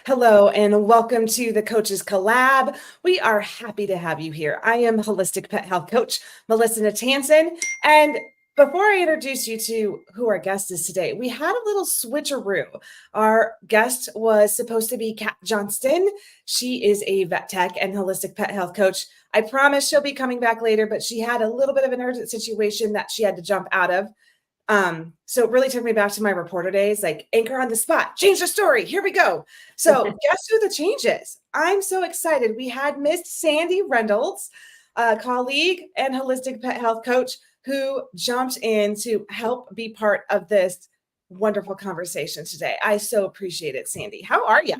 Hello and welcome to the Coaches Collab. We are happy to have you here. I am Holistic Pet Health Coach Melissa Natanson. And before I introduce you to who our guest is today, we had a little switcheroo. Our guest was supposed to be Cat Johnston. She is a vet tech and holistic pet health coach. I promise she'll be coming back later, but she had a little bit of an urgent situation that she had to jump out of. So it really took me back to my reporter days, like anchor on the spot, change the story. Here we go. So guess who the change is? I'm so excited. We had Miss Sandy Reynolds, a colleague and holistic pet health coach who jumped in to help be part of this wonderful conversation today. I so appreciate it, Sandy. How are you?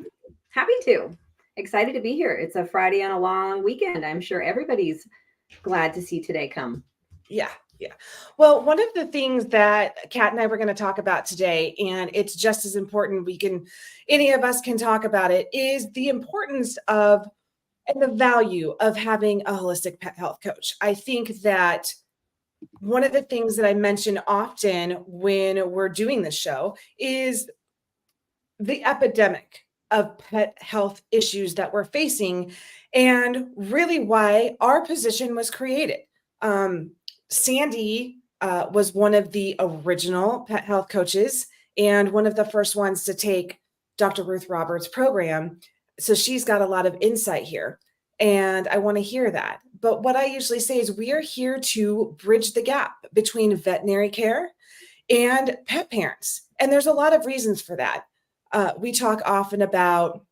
Happy to. Excited to be here. It's a Friday on a long weekend. I'm sure everybody's glad to see today come. Yeah. Well, one of the things that Kat and I were going to talk about today, and it's just as important any of us can talk about it, is the importance of and the value of having a holistic pet health coach. I think that one of the things that I mention often when we're doing this show is the epidemic of pet health issues that we're facing and really why our position was created. Sandy was one of the original pet health coaches and one of the first ones to take Dr. Ruth Roberts' program. So she's got a lot of insight here. And I want to hear that. But what I usually say is we are here to bridge the gap between veterinary care and pet parents. And there's a lot of reasons for that. We talk often about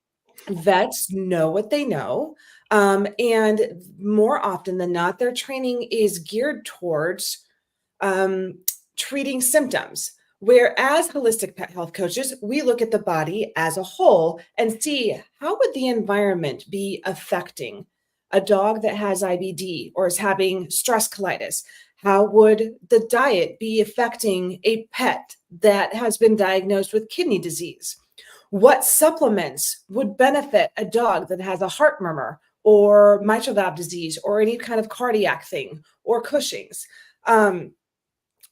vets know what they know. And more often than not, their training is geared towards treating symptoms. Whereas holistic pet health coaches, we look at the body as a whole and see how would the environment be affecting a dog that has IBD or is having stress colitis? How would the diet be affecting a pet that has been diagnosed with kidney disease? What supplements would benefit a dog that has a heart murmur or mitral valve disease or any kind of cardiac thing or Cushing's?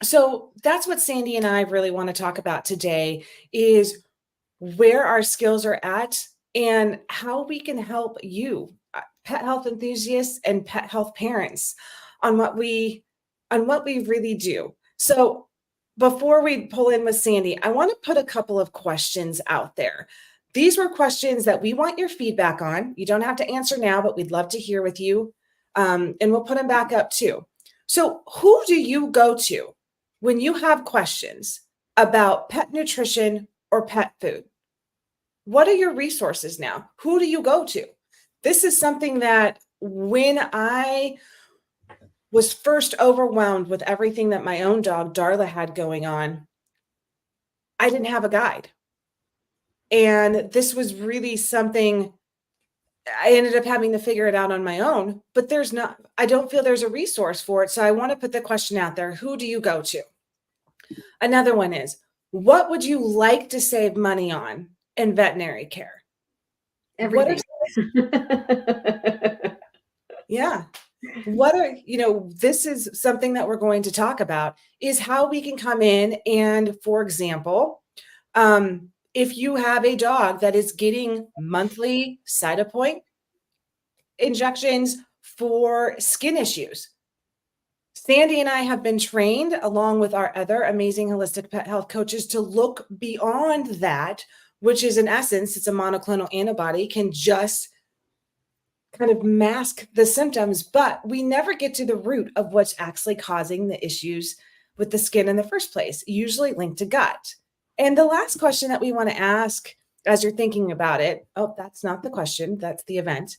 So that's what Sandy and I really want to talk about today is where our skills are at and how we can help you, pet health enthusiasts and pet health parents, on what we really do. So before we pull in with Sandy, I want to put a couple of questions out there. These were questions that we want your feedback on. You don't have to answer now, but we'd love to hear with you. And we'll put them back up too. So who do you go to when you have questions about pet nutrition or pet food? What are your resources now? Who do you go to? This is something that when I was first overwhelmed with everything that my own dog, Darla, had going on, I didn't have a guide. And this was really something I ended up having to figure it out on my own, but I don't feel there's a resource for it. So I want to put the question out there. Who do you go to? Another one is, what would you like to save money on in veterinary care? Everything. Yeah. This is something that we're going to talk about is how we can come in and, for example, if you have a dog that is getting monthly Cytopoint injections for skin issues, Sandy and I have been trained along with our other amazing holistic pet health coaches to look beyond that, which is in essence, it's a monoclonal antibody, can just kind of mask the symptoms, but we never get to the root of what's actually causing the issues with the skin in the first place, usually linked to gut. And the last question that we want to ask as you're thinking about it, that's not the question, that's the event,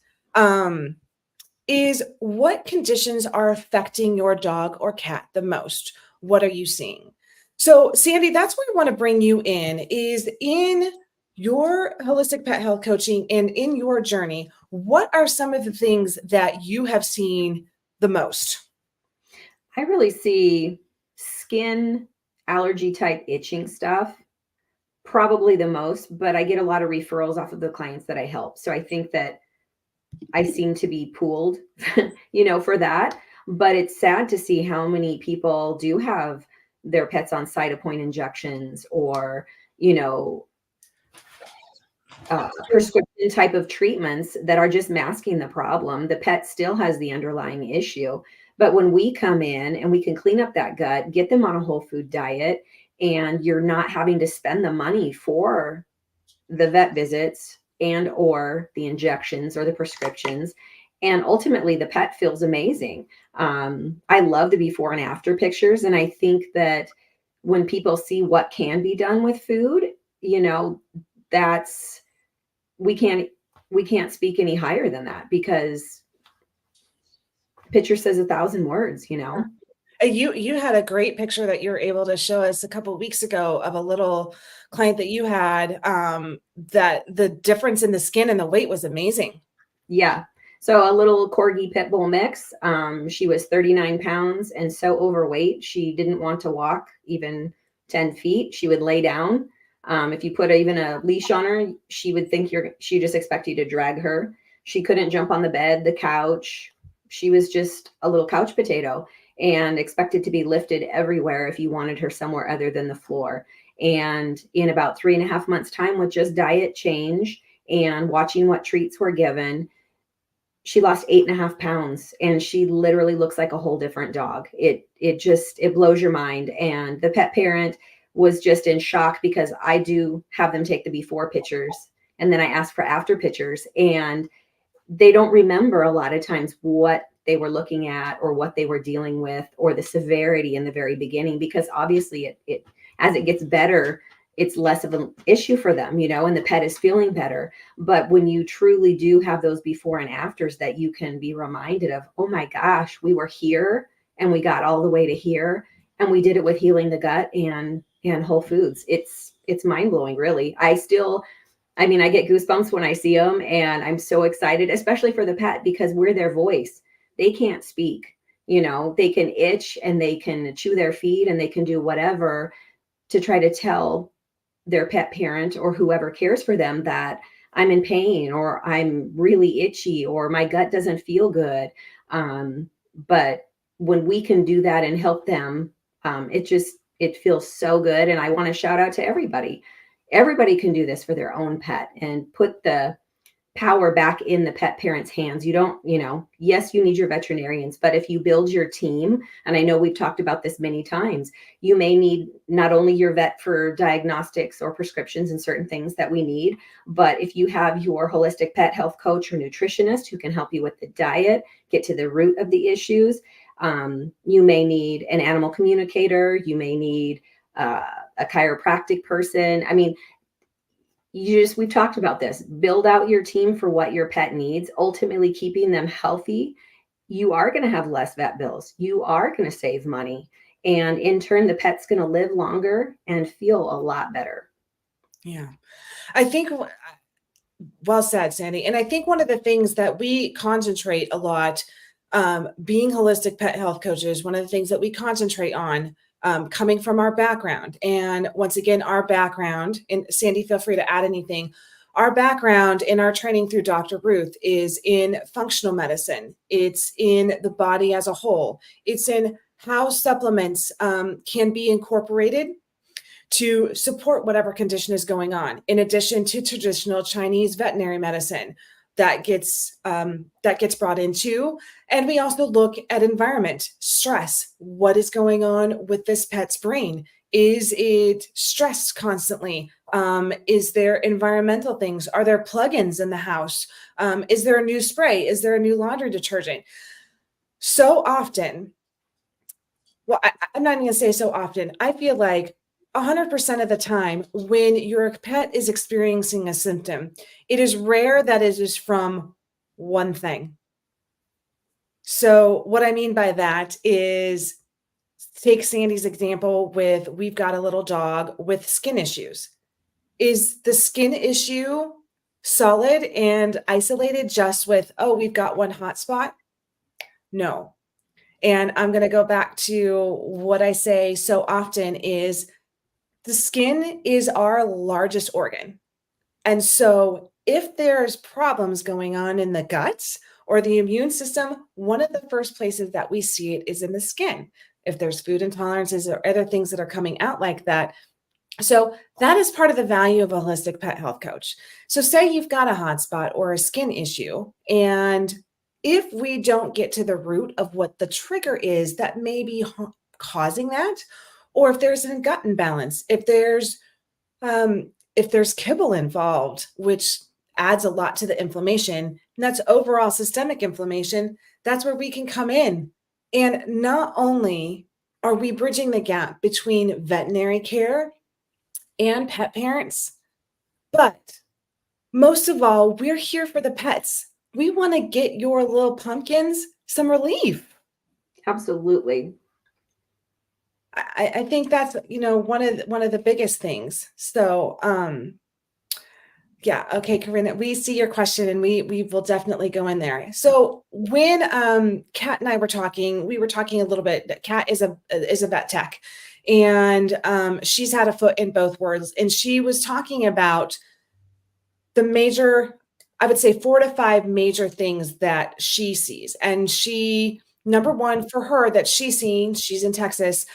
is what conditions are affecting your dog or cat the most? What are you seeing? So Sandy, that's where I want to bring you in, is in your holistic pet health coaching and in your journey, what are some of the things that you have seen the most? I really see skin allergy type itching stuff probably the most, but I get a lot of referrals off of the clients that I help. So I think that I seem to be pooled, for that. But it's sad to see how many people do have their pets on Cytopoint injections or, prescription type of treatments that are just masking the problem. The pet still has the underlying issue. But when we come in and we can clean up that gut, get them on a whole food diet, and you're not having to spend the money for the vet visits and or the injections or the prescriptions, and ultimately the pet feels amazing. I love the before and after pictures, and I think that when people see what can be done with food, that's we can't speak any higher than that, because picture says 1,000 words. You had a great picture that you were able to show us a couple of weeks ago of a little client that you had, that the difference in the skin and the weight was amazing. Yeah. So a little Corgi Pit Bull mix. She was 39 pounds and so overweight. She didn't want to walk even 10 feet. She would lay down. If you put even a leash on her, she would think she just expect you to drag her. She couldn't jump on the bed, the couch. She was just a little couch potato and expected to be lifted everywhere if you wanted her somewhere other than the floor. And in about 3.5 months' time, with just diet change and watching what treats were given, she lost 8.5 pounds, and she literally looks like a whole different dog. It blows your mind. And the pet parent was just in shock, because I do have them take the before pictures and then I ask for after pictures, and they don't remember a lot of times what they were looking at or what they were dealing with or the severity in the very beginning, because obviously it as it gets better, it's less of an issue for them, and the pet is feeling better. But when you truly do have those before and afters that you can be reminded of, oh my gosh, we were here and we got all the way to here, and we did it with healing the gut and whole foods. It's mind-blowing, really. I get goosebumps when I see them, and I'm so excited, especially for the pet, because we're their voice. They can't speak, they can itch and they can chew their feet and they can do whatever to try to tell their pet parent or whoever cares for them that I'm in pain, or I'm really itchy, or my gut doesn't feel good. But when we can do that and help them, it feels so good. And I want to shout out to everybody. Everybody can do this for their own pet and put the power back in the pet parent's hands. You don't, yes, you need your veterinarians, but if you build your team, and I know we've talked about this many times, you may need not only your vet for diagnostics or prescriptions and certain things that we need, but if you have your holistic pet health coach or nutritionist who can help you with the diet, get to the root of the issues, you may need an animal communicator, you may need a chiropractic person. We've talked about this. Build out your team for what your pet needs, ultimately keeping them healthy. You are going to have less vet bills. You are going to save money. And in turn, the pet's going to live longer and feel a lot better. Yeah. I think, well said, Sandy. And I think one of the things that we concentrate a lot, being holistic pet health coaches, one of the things that we concentrate on, coming from our background. And once again, our background, and Sandy, feel free to add anything. Our background in our training through Dr. Ruth is in functional medicine. It's in the body as a whole. It's in how supplements can be incorporated to support whatever condition is going on, in addition to traditional Chinese veterinary medicine that gets brought into. And we also look at environment, stress. What is going on with this pet's brain? Is it stressed constantly? Is there environmental things? Are there plugins in the house? Is there a new spray? Is there a new laundry detergent? So often, well, I'm not even going to say so often. I feel like 100% of the time when your pet is experiencing a symptom, it is rare that it is from one thing. So what I mean by that is, take Sandy's example with, we've got a little dog with skin issues. Is the skin issue solid and isolated just with, oh, we've got one hot spot? No. And I'm going to go back to what I say so often is, the skin is our largest organ. And so if there's problems going on in the guts or the immune system, one of the first places that we see it is in the skin. If there's food intolerances or other things that are coming out like that, So that is part of the value of a holistic pet health coach. So say you've got a hot spot or a skin issue, and if we don't get to the root of what the trigger is that may be causing that, or if there's a gut imbalance, if there's kibble involved, which adds a lot to the inflammation, and that's overall systemic inflammation, that's where we can come in. And not only are we bridging the gap between veterinary care and pet parents, but most of all, we're here for the pets. We want to get your little pumpkins some relief. Absolutely. I think that's one of the biggest things. So yeah, okay, Corinna, we see your question and we will definitely go in there. So when Kat and I were talking, we were talking a little bit. Kat is a vet tech, and she's had a foot in both worlds, and she was talking about the major, I would say 4 to 5 major things that she sees. And number one for her that she's seen, she's in Texas,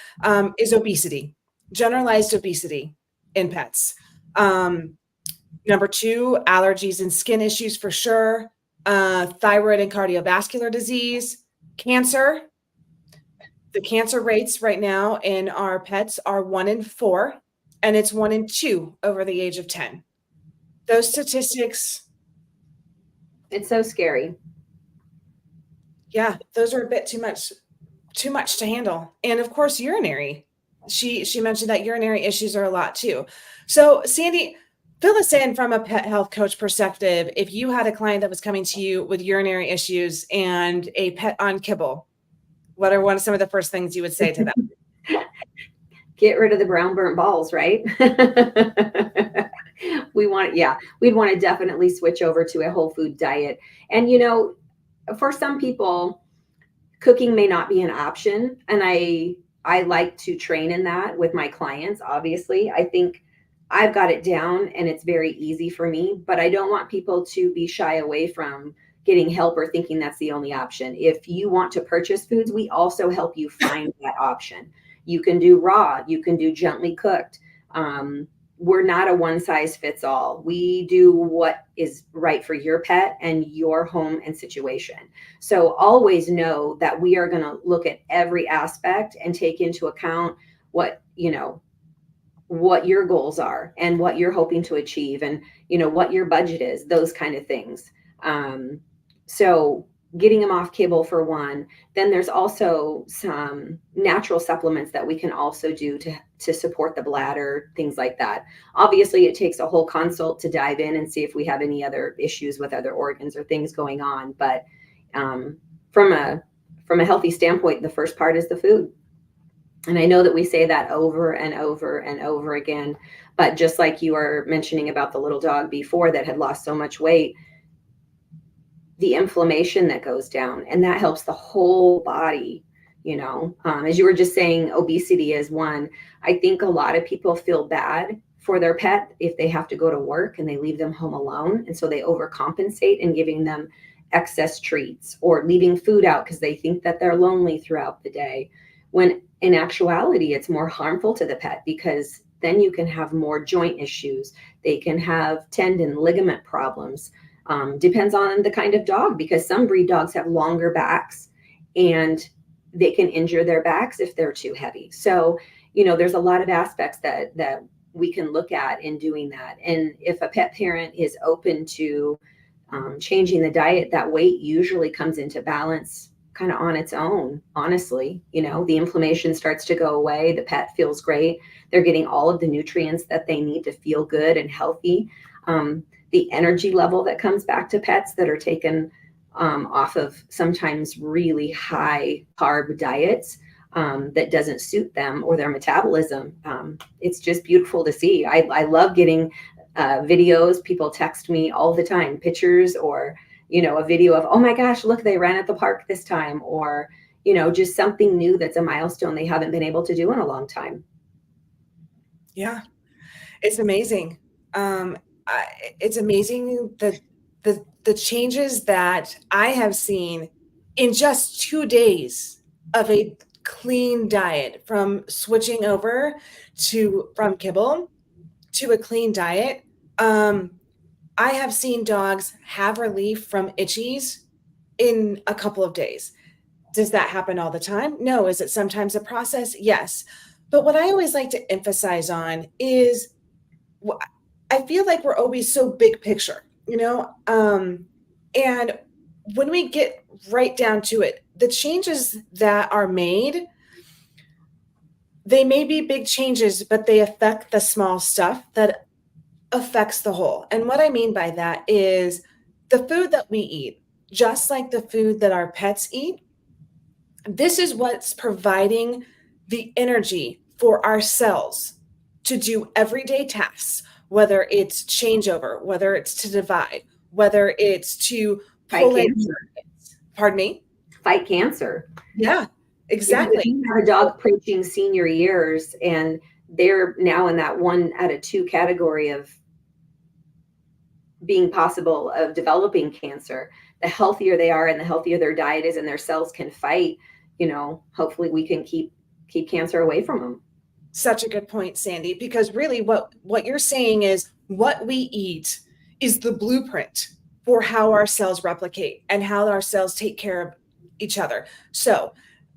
is obesity, generalized obesity in pets. Number 2, allergies and skin issues for sure, thyroid and cardiovascular disease, cancer. The cancer rates right now in our pets are 1 in 4, and it's 1 in 2 over the age of 10. Those statistics, It's so scary. yeah, those are a bit too much to handle. And of course, urinary. She mentioned that urinary issues are a lot too. So Sandy, fill us in from a pet health coach perspective. If you had a client that was coming to you with urinary issues and a pet on kibble, what are some of the first things you would say to them? Get rid of the brown burnt balls, right? we'd want to definitely switch over to a whole food diet. And for some people, cooking may not be an option, and I like to train in that with my clients. Obviously, I think I've got it down and it's very easy for me, but I don't want people to be shy away from getting help or thinking that's the only option. If you want to purchase foods, we also help you find that option. You can do raw, you can do gently cooked. We're not a one size fits all. We do what is right for your pet and your home and situation. So always know that we are going to look at every aspect and take into account what your goals are and what you're hoping to achieve, and what your budget is, those kind of things. So getting them off kibble for one. Then there's also some natural supplements that we can also do to support the bladder, things like that. Obviously, it takes a whole consult to dive in and see if we have any other issues with other organs or things going on. But from a healthy standpoint, the first part is the food. And I know that we say that over and over and over again, but just like you were mentioning about the little dog before that had lost so much weight, the inflammation that goes down, and that helps the whole body. As you were just saying, obesity is one. I think a lot of people feel bad for their pet if they have to go to work and they leave them home alone, and so they overcompensate in giving them excess treats or leaving food out because they think that they're lonely throughout the day, when in actuality it's more harmful to the pet, because then you can have more joint issues. They can have tendon ligament problems. Depends on the kind of dog, because some breed dogs have longer backs and they can injure their backs if they're too heavy. So, there's a lot of aspects that we can look at in doing that. And if a pet parent is open to changing the diet, that weight usually comes into balance kind of on its own. Honestly, the inflammation starts to go away. The pet feels great. They're getting all of the nutrients that they need to feel good and healthy. The energy level that comes back to pets that are taken off of sometimes really high carb diets that doesn't suit them or their metabolism. It's just beautiful to see. I love getting videos. People text me all the time, pictures or, a video of, oh my gosh, look, they ran at the park this time, or, just something new that's a milestone they haven't been able to do in a long time. Yeah, it's amazing. It's amazing the changes that I have seen in just 2 days of a clean diet, from switching over from kibble to a clean diet, I have seen dogs have relief from itchies in a couple of days. Does that happen all the time? No. Is it sometimes a process? Yes. But what I always like to emphasize on is I feel like we're always so big picture, and when we get right down to it, the changes that are made, they may be big changes, but they affect the small stuff that affects the whole. And what I mean by that is the food that we eat, just like the food that our pets eat, this is what's providing the energy for our cells to do everyday tasks, whether it's changeover, whether it's to divide, whether it's to Fight pull in. cancer. Pardon me? Fight cancer. Yeah, If exactly. you have a dog preaching senior years and they're now in that 1 out of 2 category of being possible of developing cancer, the healthier they are and the healthier their diet is and their cells can fight, hopefully we can keep cancer away from them. Such a good point, Sandy, because really what you're saying is what we eat is the blueprint for how our cells replicate and how our cells take care of each other. So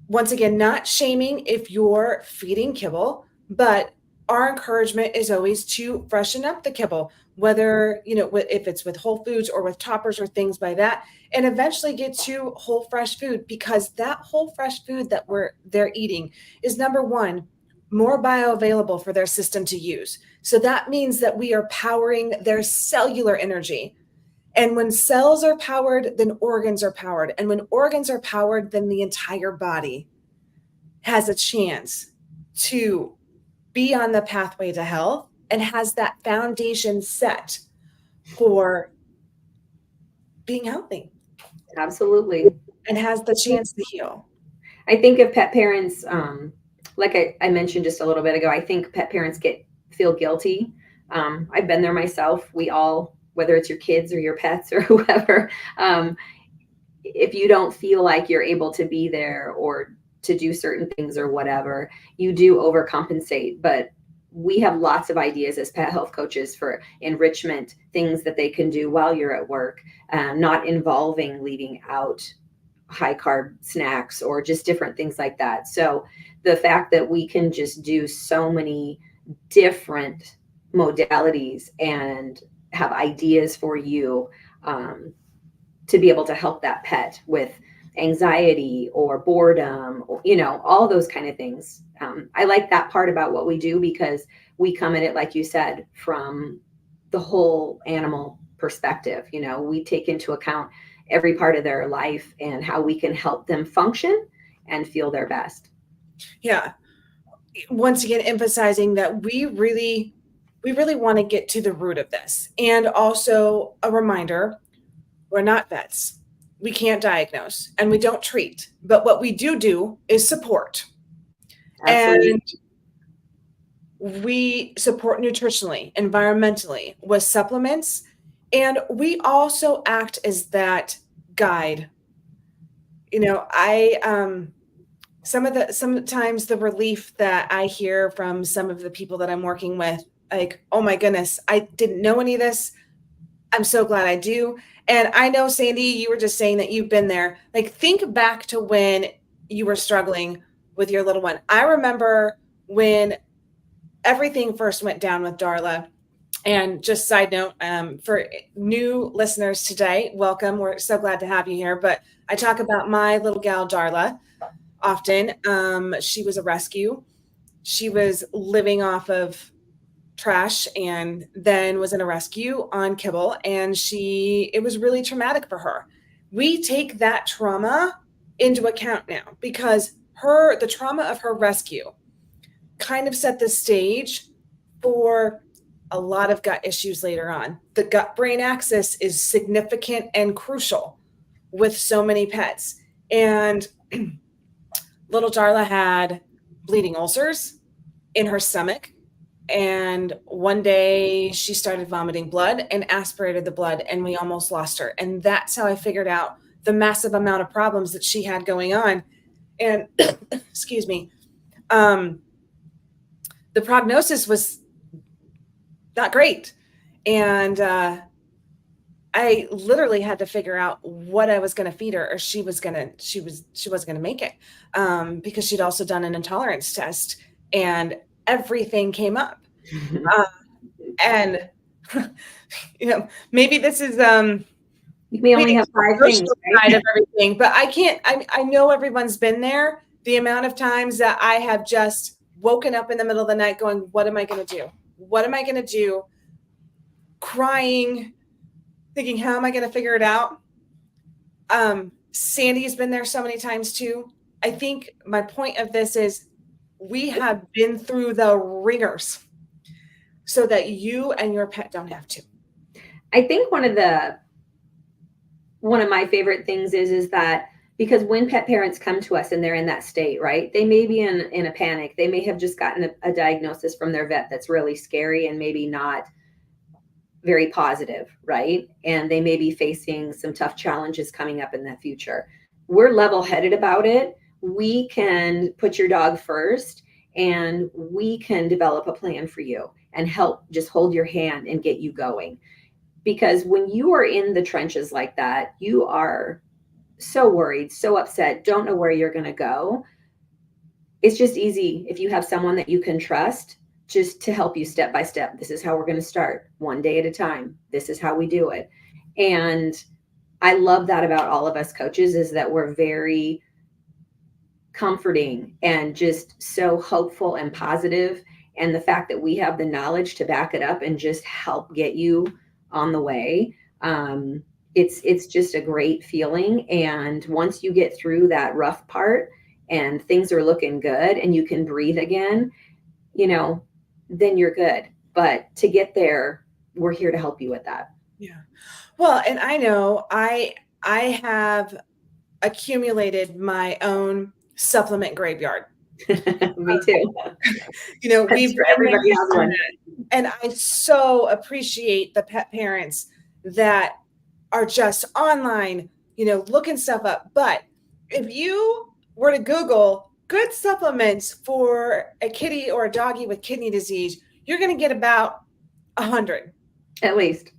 once again, not shaming if you're feeding kibble, but our encouragement is always to freshen up the kibble, whether, if it's with whole foods or with toppers or things like that, and eventually get to whole fresh food, because that whole fresh food that they're eating is, number one, more bioavailable for their system to use. So that means that we are powering their cellular energy. And when cells are powered, then organs are powered. And when organs are powered, then the entire body has a chance to be on the pathway to health and has that foundation set for being healthy. Absolutely. And has the chance to heal. I think of pet parents, like I mentioned just a little bit ago, I think pet parents feel guilty. I've been there myself. We all, whether it's your kids or your pets or whoever, if you don't feel like you're able to be there or to do certain things or whatever, you do overcompensate. But we have lots of ideas as pet health coaches for enrichment, things that they can do while you're at work, not involving leaving out high carb snacks or just different things like that. So the fact that we can just do so many different modalities and have ideas for you to be able to help that pet with anxiety or boredom, or, all those kind of things. I like that part about what we do because we come at it, like you said, from the whole animal perspective. We take into account every part of their life and how we can help them function and feel their best. Yeah. Once again, emphasizing that we really want to get to the root of this. And also a reminder, we're not vets. We can't diagnose and we don't treat, but what we do is support. Absolutely. And we support nutritionally, environmentally, with supplements, and we also act as that guide. Sometimes the relief that I hear from some of the people that I'm working with, like, oh my goodness, I didn't know any of this. I'm so glad I do. And I know, Sandy, you were just saying that you've been there. Like, think back to when you were struggling with your little one. I remember when everything first went down with Darla. And just side note, for new listeners today, welcome. We're so glad to have you here. But I talk about my little gal, Darla, often. She was a rescue. She was living off of trash and then was in a rescue on kibble, and it was really traumatic for her. We take that trauma into account now because the trauma of her rescue kind of set the stage for a lot of gut issues later on. The gut brain axis is significant and crucial with so many pets. And little Darla had bleeding ulcers in her stomach. And one day she started vomiting blood and aspirated the blood, and we almost lost her. And that's how I figured out the massive amount of problems that she had going on. And excuse me, the prognosis was not great. And I literally had to figure out what I was going to feed her, or she wasn't going to make it, because she'd also done an intolerance test, and everything came up. And maybe this is You may only have 5 things, right? side of everything, but I know everyone's been there. The amount of times that I have just woken up in the middle of the night going, what am I going to do? What am I going to do? Crying, thinking, how am I going to figure it out? Sandy's been there so many times too. I think my point of this is we have been through the ringers so that you and your pet don't have to. I think one of my favorite things is that, because when pet parents come to us and they're in that state, right, they may be in a panic. They may have just gotten a diagnosis from their vet that's really scary and maybe not very positive, right? And they may be facing some tough challenges coming up in the future. We're level-headed about it. We can put your dog first, and we can develop a plan for you and help just hold your hand and get you going. Because when you are in the trenches like that, you are so worried, so upset, don't know where you're going to go. It's just easy if you have someone that you can trust, just to help you step by step. This is how we're going to start, one day at a time. This is how we do it. And I love that about all of us coaches, is that we're very comforting and just so hopeful and positive. And the fact that we have the knowledge to back it up and just help get you on the way. It's just a great feeling. And once you get through that rough part and things are looking good and you can breathe again, then you're good. But to get there, we're here to help you with that. Yeah. Well, and I know I have accumulated my own supplement graveyard. Me too. Everybody has one. And I so appreciate the pet parents that are just online, looking stuff up. But if you were to Google good supplements for a kitty or a doggy with kidney disease, you're going to get about 100. At least.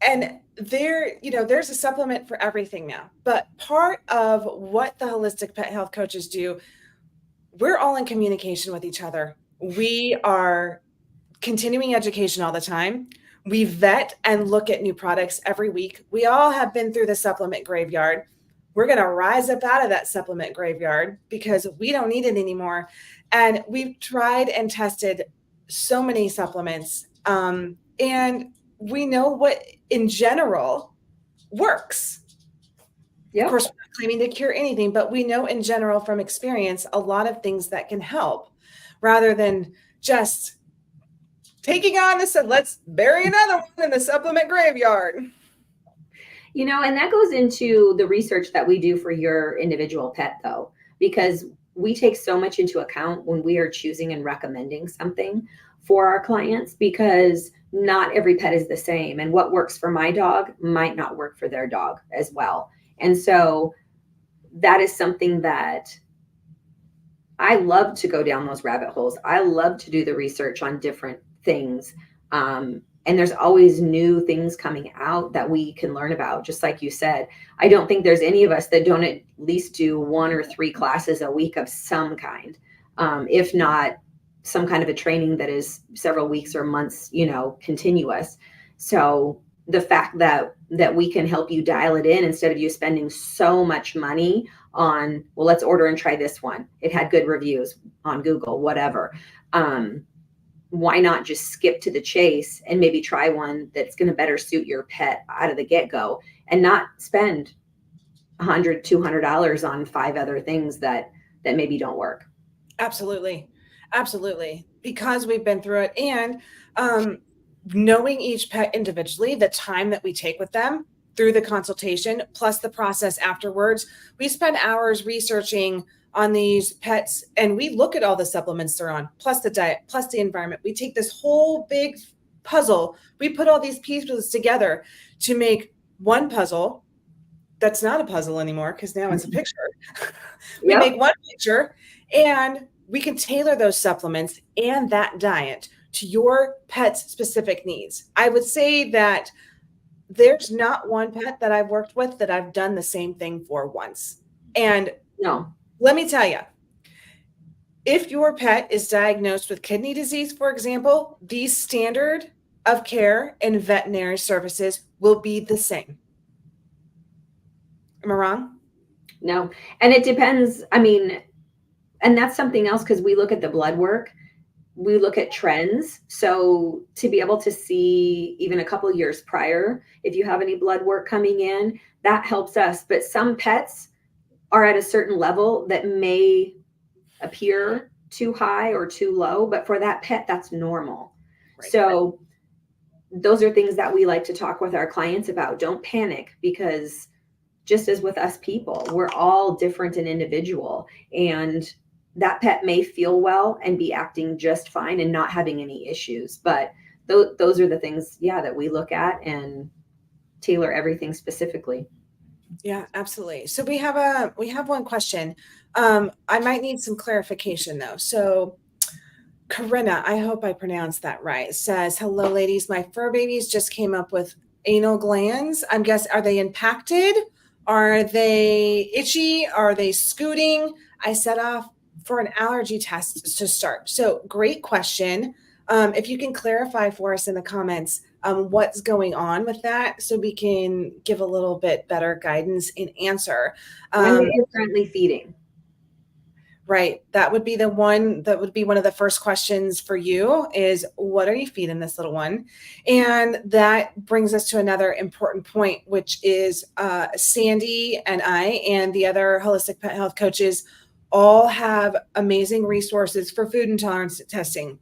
And there's a supplement for everything now. But part of what the holistic pet health coaches do, we're all in communication with each other. We are continuing education all the time. We vet and look at new products every week. We all have been through the supplement graveyard. We're going to rise up out of that supplement graveyard because we don't need it anymore. And we've tried and tested so many supplements. And we know what in general works. Yep. Of course, we're not claiming to cure anything, but we know in general from experience a lot of things that can help, rather than just taking on this and let's bury another one in the supplement graveyard. And that goes into the research that we do for your individual pet, though, because we take so much into account when we are choosing and recommending something for our clients, because not every pet is the same. And what works for my dog might not work for their dog as well. And so that is something that I love to go down those rabbit holes. I love to do the research on different things. And there's always new things coming out that we can learn about. Just like you said, I don't think there's any of us that don't at least do 1 or 3 classes a week of some kind, if not some kind of a training that is several weeks or months, continuous. So the fact that we can help you dial it in instead of you spending so much money on, well, let's order and try this one. It had good reviews on Google, whatever. Why not just skip to the chase and maybe try one that's going to better suit your pet out of the get-go, and not spend $100, $200 on 5 other things that maybe don't work. Absolutely. Because we've been through it, and knowing each pet individually, the time that we take with them through the consultation, plus the process afterwards, we spend hours researching on these pets, and we look at all the supplements they're on, plus the diet, plus the environment. We take this whole big puzzle, we put all these pieces together to make one puzzle that's not a puzzle anymore, because now it's a picture. We Yep. make one picture, and we can tailor those supplements and that diet to your pet's specific needs. I would say that there's not one pet that I've worked with that I've done the same thing for once. And No. let me tell you, if your pet is diagnosed with kidney disease, for example, the standard of care and veterinary services will be the same. Am I wrong? No. And it depends. I mean, and that's something else, because we look at the blood work, we look at trends. So to be able to see even a couple of years prior, if you have any blood work coming in, that helps us. But some pets are at a certain level that may appear too high or too low, but for that pet, that's normal. Right. So those are things that we like to talk with our clients about. Don't panic, because just as with us people, we're all different and individual, and that pet may feel well and be acting just fine and not having any issues. But those are the things, that we look at and tailor everything specifically. Yeah, absolutely. So we have one question. I might need some clarification though. So Corinna, I hope I pronounced that right, says, hello ladies, my fur babies just came up with anal glands. I'm guessing, are they impacted? Are they itchy? Are they scooting? I set off for an allergy test to start. So great question. If you can clarify for us in the comments what's going on with that, so we can give a little bit better guidance and answer. When they are currently feeding. Right. That would be one of the first questions for you is, what are you feeding this little one? And that brings us to another important point, which is Sandy and I and the other holistic pet health coaches all have amazing resources for food intolerance testing.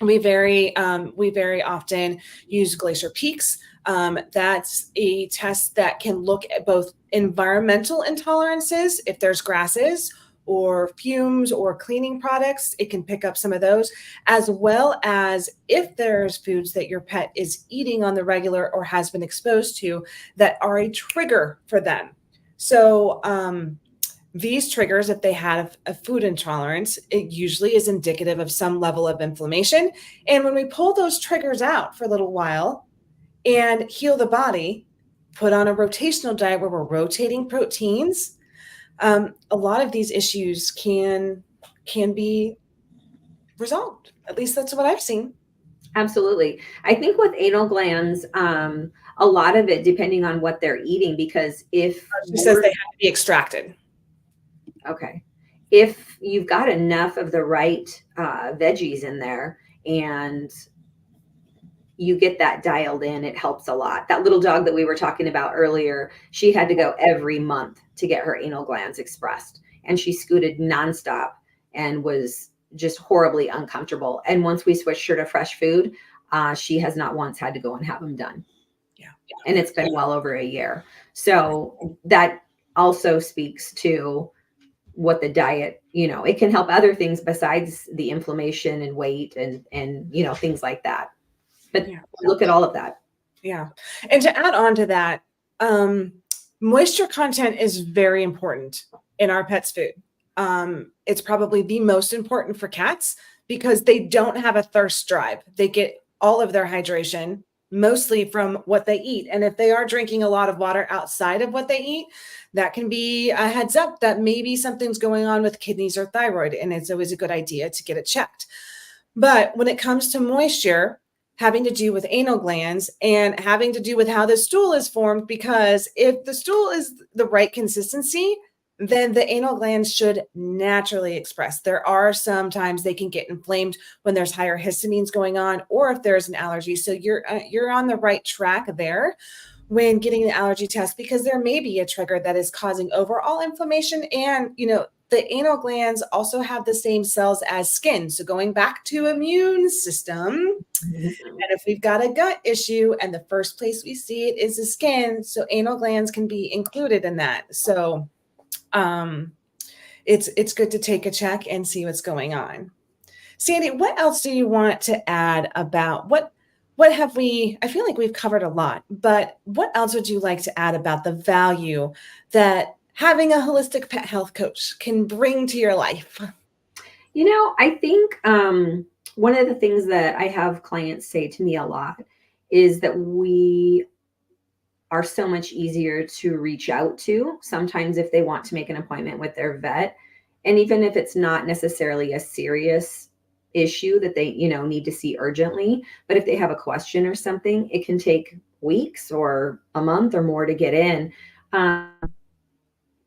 We very often use Glacier Peaks. That's a test that can look at both environmental intolerances, if there's grasses or fumes or cleaning products, it can pick up some of those, as well as if there's foods that your pet is eating on the regular or has been exposed to that are a trigger for them. So these triggers, if they have a food intolerance, it usually is indicative of some level of inflammation. And when we pull those triggers out for a little while and heal the body, put on a rotational diet where we're rotating proteins, a lot of these issues can be resolved. At least that's what I've seen. Absolutely. I think with anal glands, a lot of it depending on what they're eating, because if she says they have to be extracted. Okay. If you've got enough of the right veggies in there and you get that dialed in, it helps a lot. That little dog that we were talking about earlier, she had to go every month to get her anal glands expressed, and she scooted nonstop and was just horribly uncomfortable. And once we switched her to fresh food, she has not once had to go and have them done. Yeah. And it's been well over a year. So that also speaks to what the diet, it can help other things besides the inflammation and weight and things like that. But look at all of that. Yeah. And to add on to that, moisture content is very important in our pet's food. It's probably the most important for cats because they don't have a thirst drive. They get all of their hydration mostly from what they eat. And if they are drinking a lot of water outside of what they eat, that can be a heads up that maybe something's going on with kidneys or thyroid. And it's always a good idea to get it checked. But when it comes to moisture, having to do with anal glands and having to do with how the stool is formed, because if the stool is the right consistency, then the anal glands should naturally express. There are sometimes they can get inflamed when there's higher histamines going on, or if there's an allergy. So you're on the right track there when getting the allergy test, because there may be a trigger that is causing overall inflammation. And, the anal glands also have the same cells as skin. So going back to immune system, and if we've got a gut issue and the first place we see it is the skin, so anal glands can be included in that. So it's good to take a check and see what's going on. Sandy, what else do you want to add about what have we, I feel like we've covered a lot, but what else would you like to add about the value that having a holistic pet health coach can bring to your life? I think one of the things that I have clients say to me a lot is that we are so much easier to reach out to sometimes if they want to make an appointment with their vet. And even if it's not necessarily a serious issue that they, need to see urgently, but if they have a question or something, it can take weeks or a month or more to get in. Um,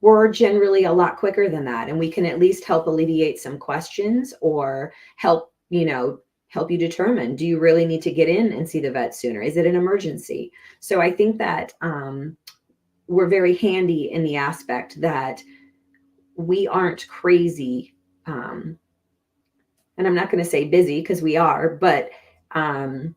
we're generally a lot quicker than that, and we can at least help alleviate some questions or help you determine, do you really need to get in and see the vet sooner? Is it an emergency? So I think that we're very handy in the aspect that we aren't crazy. And I'm not going to say busy because we are, but um,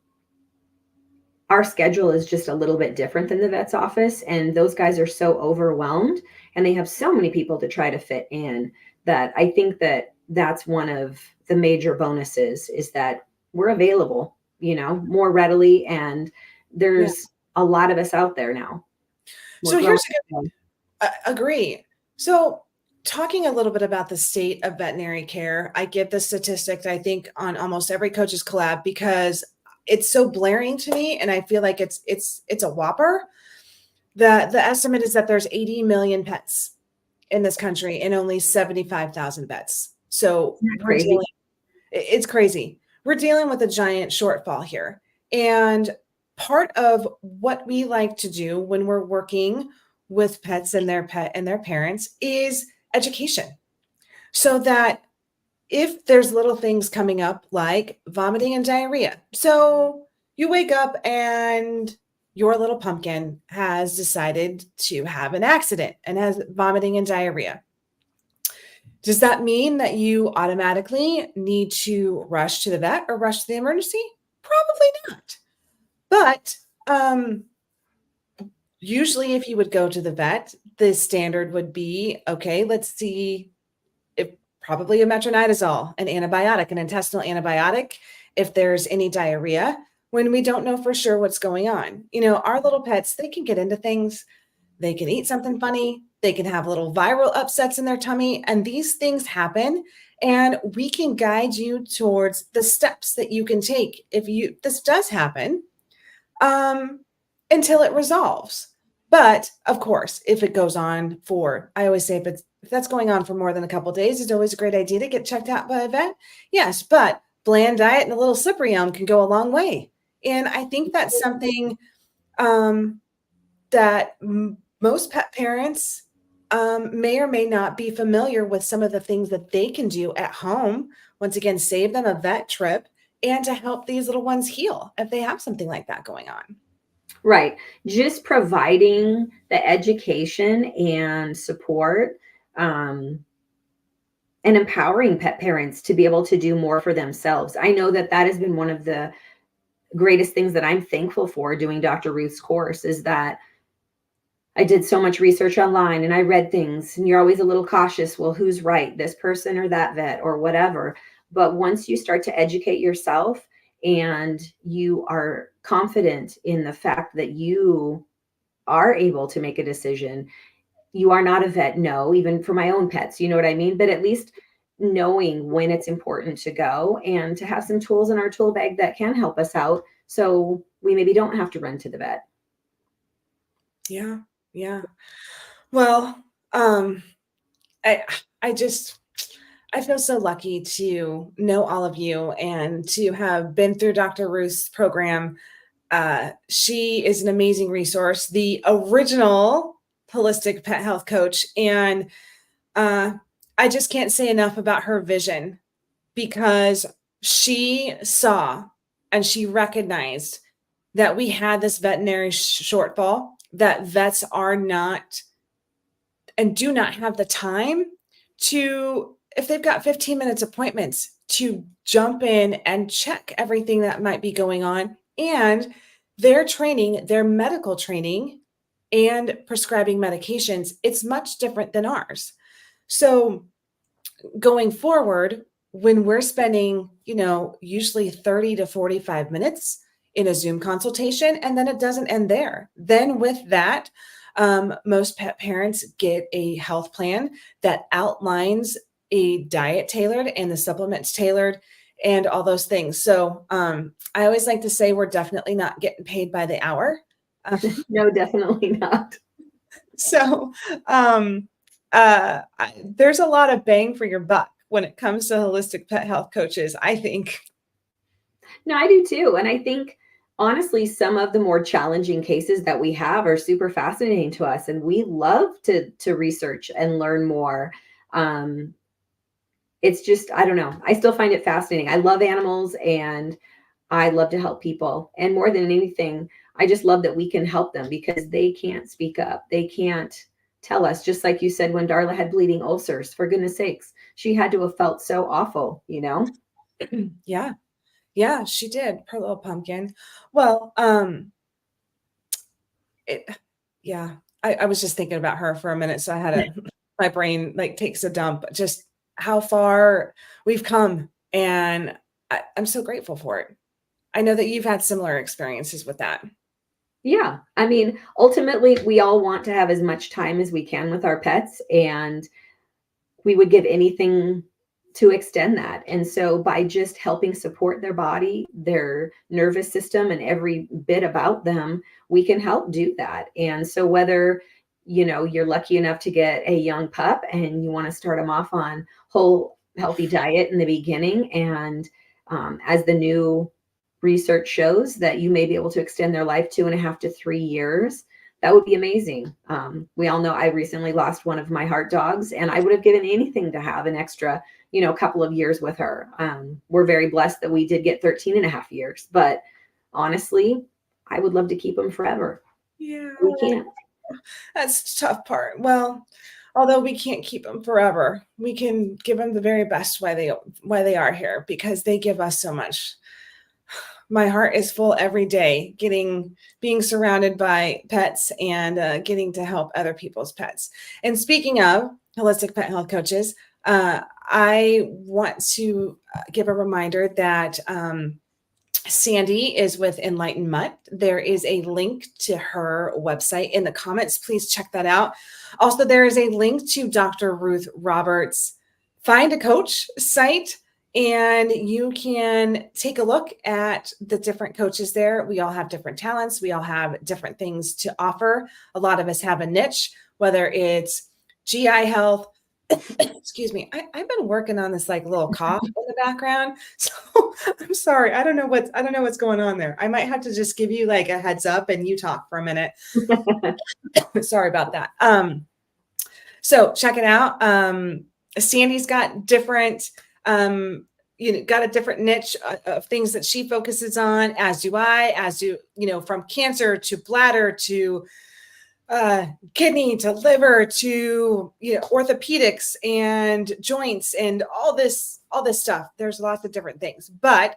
our schedule is just a little bit different than the vet's office. And those guys are so overwhelmed and they have so many people to try to fit in that I think that that's one of the major bonuses is that we're available, more readily. And Yeah. there's a lot of us out there now. We're So growing. here's a good agree. So talking a little bit about the state of veterinary care, I give the statistic, I think, on almost every coach's collab because it's so blaring to me, and I feel like it's a whopper. The estimate is that there's 80 million pets in this country and only 75,000 vets. So Isn't that we're crazy? it's crazy. We're dealing with a giant shortfall here. And part of what we like to do when we're working with pets and their pet and their parents is education. So that if there's little things coming up like vomiting and diarrhea. So you wake up and your little pumpkin has decided to have an accident and has vomiting and diarrhea. Does that mean that you automatically need to rush to the vet or rush to the emergency? Probably not. But usually, if you would go to the vet, the standard would be okay, let's see if probably a metronidazole, an antibiotic, an intestinal antibiotic, if there's any diarrhea, when we don't know for sure what's going on. Our little pets, they can get into things, they can eat something funny, they can have little viral upsets in their tummy, and these things happen. And we can guide you towards the steps that you can take if this does happen, um, until it resolves. But of course, if it goes on for, I always say, if that's going on for more than a couple of days, it's always a great idea to get checked out by a vet. Yes, but bland diet and a little slippery elm can go a long way. And I think that's something um, that most pet parents may or may not be familiar with some of the things that they can do at home. Once again, save them a vet trip and to help these little ones heal if they have something like that going on. Right. Just providing the education and support, and empowering pet parents to be able to do more for themselves. I know that that has been one of the greatest things that I'm thankful for doing Dr. Ruth's course is that I did so much research online and I read things, and you're always a little cautious. Well, who's right, this person or that vet or whatever? But once you start to educate yourself and you are confident in the fact that you are able to make a decision, you are not a vet. No, even for my own pets, you know what I mean? But at least knowing when it's important to go and to have some tools in our tool bag that can help us out. So we maybe don't have to run to the vet. Yeah. Yeah. Well, I I just I feel so lucky to know all of you and to have been through Dr. Ruth's program. She is an amazing resource, the original holistic pet health coach. And uh, I just can't say enough about her vision because she saw and she recognized that we had this veterinary shortfall, that vets are not and do not have the time to, if they've got 15 minutes appointments, to jump in and check everything that might be going on. And their training, their medical training and prescribing medications, it's much different than ours. So going forward, when we're spending, usually 30 to 45 minutes in a Zoom consultation, and then it doesn't end there. Then with that, most pet parents get a health plan that outlines a diet tailored and the supplements tailored. and all those things. So I always like to say we're definitely not getting paid by the hour. No, definitely not. So there's a lot of bang for your buck when it comes to holistic pet health coaches, I think. No, I do too. And I think honestly, some of the more challenging cases that we have are super fascinating to us. And we love to research and learn more. Um, it's just, I don't know. I still find it fascinating. I love animals and I love to help people. And more than anything, I just love that we can help them because they can't speak up. They can't tell us, just like you said, when Darla had bleeding ulcers, for goodness sakes, she had to have felt so awful, you know? Yeah. Yeah, she did. Poor little pumpkin. Well, it, yeah, I was just thinking about her for a minute. So I had my brain like takes a dump, just how far we've come. And I'm so grateful for it. I know that you've had similar experiences with that. Yeah. I mean, ultimately, we all want to have as much time as we can with our pets, and we would give anything to extend that. And so, by just helping support their body, their nervous system, and every bit about them, we can help do that. And so, whether you're lucky enough to get a young pup and you want to start them off on whole healthy diet in the beginning, and as the new research shows that you may be able to extend their life 2.5 to 3 years, that would be amazing. We all know I recently lost one of my heart dogs, and I would have given anything to have an extra, couple of years with her. We're very blessed that we did get 13.5 years, but honestly, I would love to keep them forever. Yeah, We can't. that's the tough part. Well, although we can't keep them forever, we can give them the very best why they are here because they give us so much. My heart is full every day being surrounded by pets and getting to help other people's pets. And speaking of holistic pet health coaches, I want to give a reminder that Sandy is with Enlightened Mutt. There is a link to her website in the comments. Please check that out. Also, there is a link to Dr. Ruth Roberts' Find a Coach site, and you can take a look at the different coaches there. We all have different talents. We all have different things to offer. A lot of us have a niche, whether it's GI health. Excuse me. I've been working on this like little cough in the background. So I'm sorry. I don't know what's going on there. I might have to just give you like a heads up and you talk for a minute. Sorry about that. So check it out. Sandy's got different, got a different niche of things that she focuses on, as do I, from cancer to bladder to kidney to liver to orthopedics and joints and all this stuff. There's lots of different things, but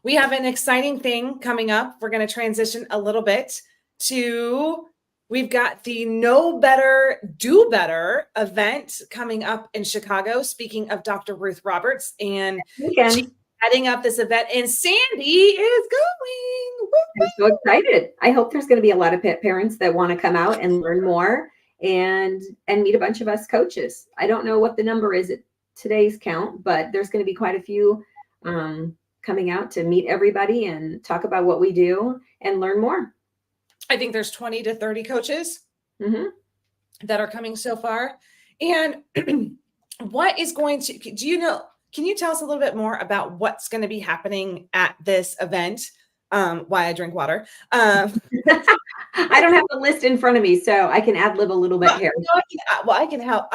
we have an exciting thing coming up. We're going to transition a little bit to we've got the Know Better, Do Better event coming up in Chicago. Speaking of Dr. Ruth Roberts, and she's heading up this event, and Sandy is going. I'm so excited. I hope there's going to be a lot of pet parents that want to come out and learn more and meet a bunch of us coaches. I don't know what the number is at today's count, but there's going to be quite a few coming out to meet everybody and talk about what we do and learn more. I think there's 20 to 30 coaches that are coming so far. And what is going to, can you tell us a little bit more about what's going to be happening at this event? Why I drink water. I don't have the list in front of me, so I can ad lib a little bit here. I can help.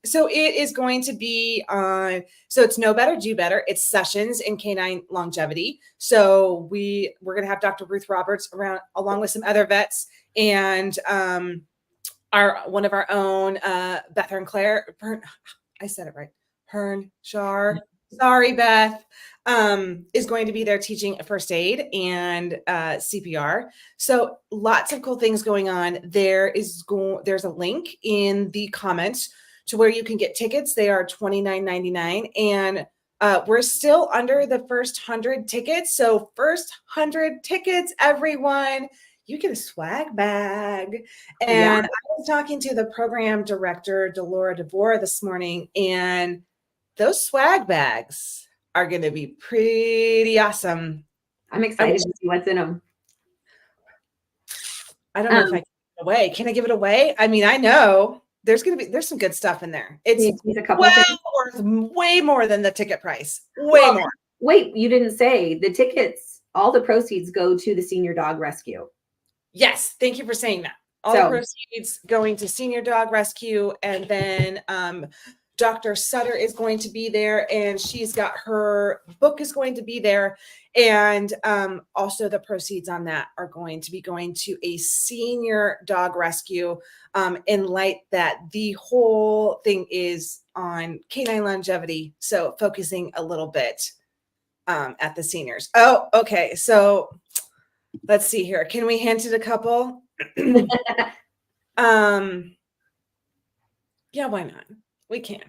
So it is going to be so it's Know Better, Do Better. It's sessions in canine longevity. So we're going to have Dr. Ruth Roberts around along with some other vets and one of our own Beth and Claire. I said it right. Hearn Shar. Sorry, Beth. Is going to be there teaching first aid and CPR. So lots of cool things going on. There's a link in the comments to where you can get tickets. They are $29.99, and we're still under the first 100 tickets. So first 100 tickets, everyone, you get a swag bag. And I was talking to the program director, Delora DeVore, this morning, and those swag bags are going to be pretty awesome. I'm excited to see what's in them. I don't know if I can give it away. Can I give it away? I mean, I know there's some good stuff in there. It's way more than the ticket price. Way more. Wait, you didn't say the tickets, all the proceeds go to the Senior Dog Rescue. Yes, thank you for saying that. All the proceeds going to Senior Dog Rescue, and then Dr. Sutter is going to be there, and she's got her book is going to be there, and also the proceeds on that are going to be going to a senior dog rescue, in light that the whole thing is on canine longevity, so focusing a little bit at the seniors. Oh, okay, so let's see here. Can we hint at a couple? Yeah, why not? We can.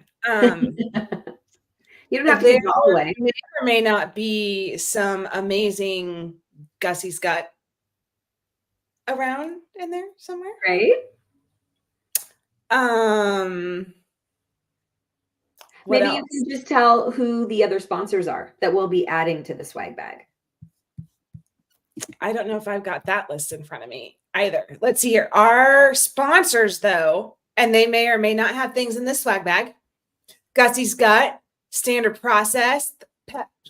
You don't have to give it all away. May or may not be some amazing Gussie's Gut around in there somewhere. Right? Maybe you can just tell who the other sponsors are that we'll be adding to the swag bag. I don't know if I've got that list in front of me either. Let's see here. Our sponsors, though, and they may or may not have things in this swag bag. Gussie's Gut, Standard Process,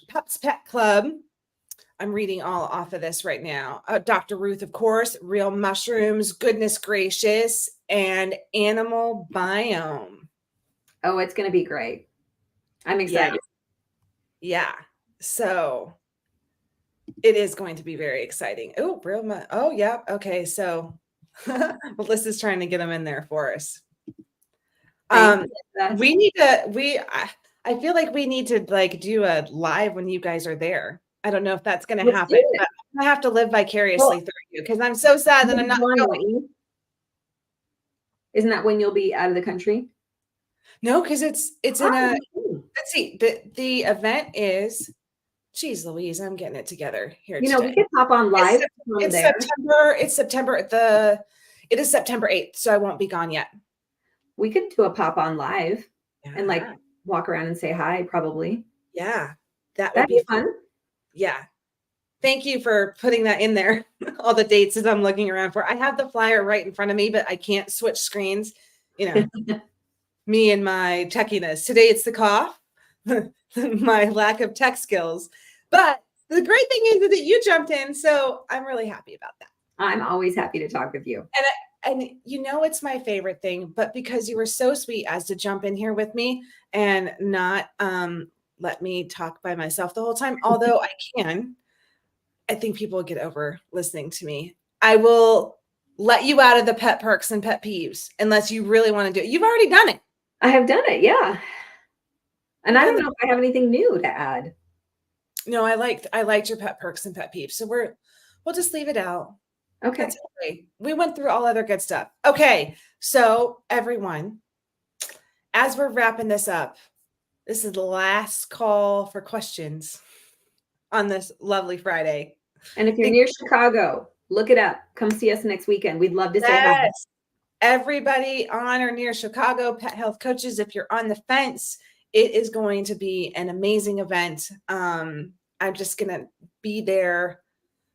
Pups Pet Club. I'm reading all off of this right now. Dr. Ruth, of course, Real Mushrooms, Goodness Gracious, and Animal Biome. Oh, it's going to be great. I'm excited. Yeah. So it is going to be very exciting. Oh, yeah. Okay. So Melissa's trying to get them in there for us. I feel like we need to do a live when you guys are there. I don't know if that's going to happen, but I have to live vicariously through you because I'm so sad that I'm not going. Isn't that when you'll be out of the country? No, because it's in a, let's see, the event is, geez Louise, I'm getting it together here. We could pop on live. It is September 8th, so I won't be gone yet. We could do a pop on live and walk around and say hi, probably. Yeah. That'd be fun. Yeah. Thank you for putting that in there. All the dates as I'm looking around for. I have the flyer right in front of me, but I can't switch screens. Me and my techiness. Today it's the cough, my lack of tech skills. But the great thing is that you jumped in, so I'm really happy about that. I'm always happy to talk with you. And it's my favorite thing, but because you were so sweet as to jump in here with me and not let me talk by myself the whole time, although I think people will get over listening to me. I will let you out of the pet perks and pet peeves unless you really want to do it. You've already done it. I have done it, yeah. And I don't know if I have anything new to add. No, I liked your pet perks and pet peeves. So we'll just leave it out. Okay. That's okay. We went through all other good stuff. Okay. So everyone, as we're wrapping this up, this is the last call for questions on this lovely Friday. And if you're near Chicago, look it up. Come see us next weekend. We'd love to say hi. Everybody on or near Chicago, pet health coaches, if you're on the fence, it is going to be an amazing event. I'm just going to be there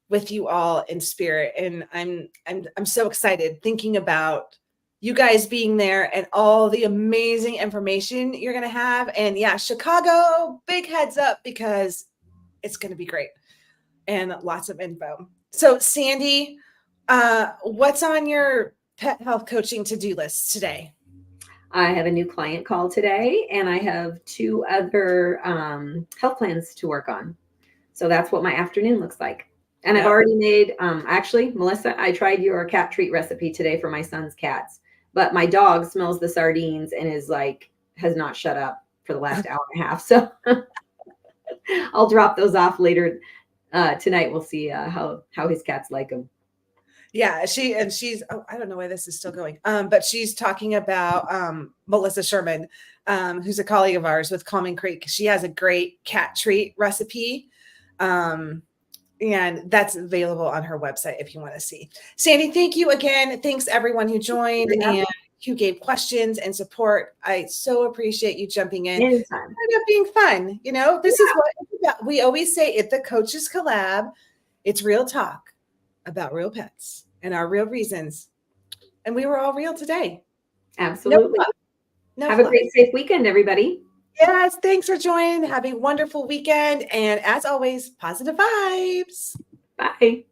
with you all in spirit. And I'm so excited thinking about you guys being there and all the amazing information you're going to have. And yeah, Chicago, big heads up because it's going to be great and lots of info. So Sandy, what's on your pet health coaching to-do list today? I have a new client call today and I have 2 other health plans to work on. So that's what my afternoon looks like. And I've already made, actually, Melissa, I tried your cat treat recipe today for my son's cats, but my dog smells the sardines and has not shut up for the last hour and a half. So I'll drop those off later tonight. We'll see how his cats like them. Yeah, she's I don't know why this is still going. But she's talking about Melissa Sherman, who's a colleague of ours with Calming Creek. She has a great cat treat recipe. And that's available on her website if you want to see. Sandy, thank you again. Thanks everyone who joined. And you gave questions and support. I so appreciate you jumping in. Anytime. It ended up being fun. You know, this is what it's about. We always say at the Coaches Collab, it's real talk about real pets and our real reasons. And we were all real today. Absolutely. No Have fluff. a great, safe weekend, everybody. Yes, thanks for joining. Have a wonderful weekend. And as always, positive vibes. Bye.